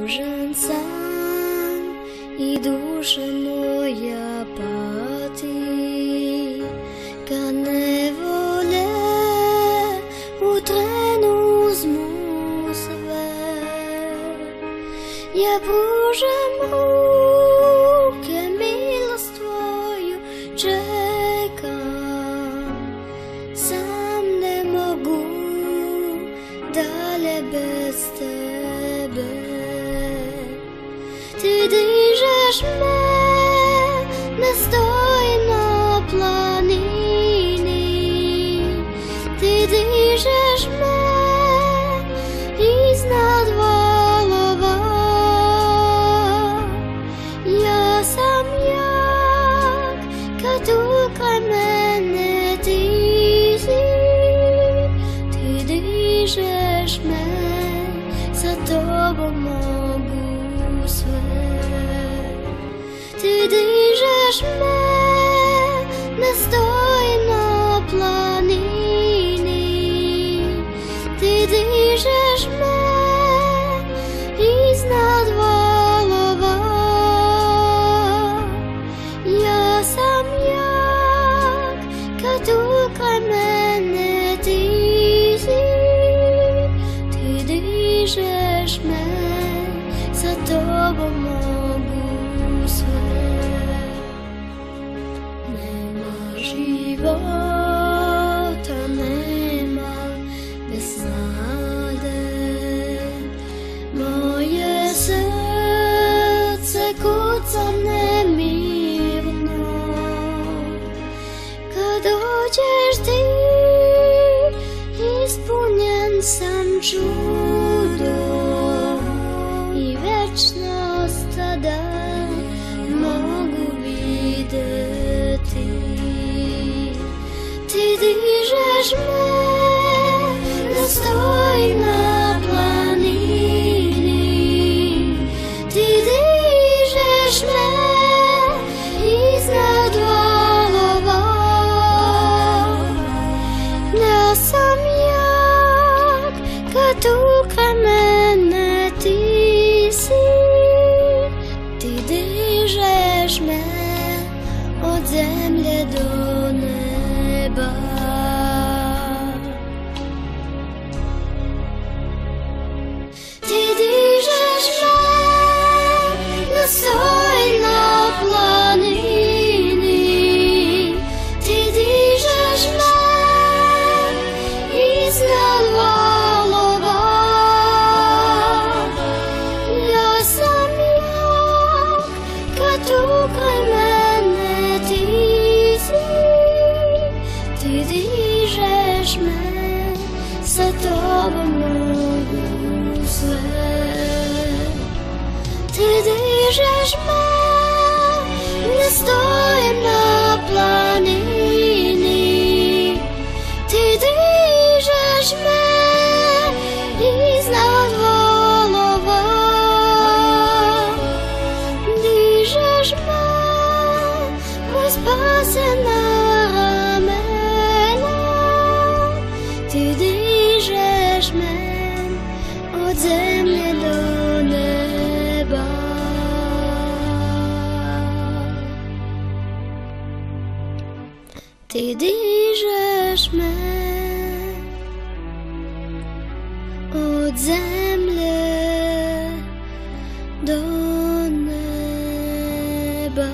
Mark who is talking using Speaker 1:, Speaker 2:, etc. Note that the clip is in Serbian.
Speaker 1: нужен сам, и душа моя пати, ка неволе утрено змусве. Я пružam ruke, milost tvoju čekam, sam ne mogu dalje bez tebe. Ti dižeš me, ne stojim na planini. Ti dižeš me iznad valova. Ja sam jak, kad ukraj mene ti si. Ti dižeš me, sa tobom mogu sve. Ti dižeš me, ne stojim na planini. Ti dižeš me iznad valova. Ja sam jak, kad ukraj mene ti si. Ti dižeš me, sa tobom mogu sve. Nema života, nema bez nade. Moje srce kuca nemirno. Kad dođeš ti, ispunjen sam čudom i večnost tada mogu videti. Ti dižeš me, ne stojim na planini. Ti dižeš me iznad valova. Ja sam jak, kad ukraj mene ti si. Ti dižeš me od zemlje do neba. Ti dižeš me, ne stojim na planini. Ti dižeš me iznad valova. Ja sam jak, kad ukraj mene ti si. Ti dižeš me, sa tobom mogu sve. Ti dižeš me, ne stojim na planini. Ti dižeš me iznad valova. Dižeš me, moj spasena ramena. Ti dižeš me od zemlje do neba. Ti dižeš me od zemlje do neba.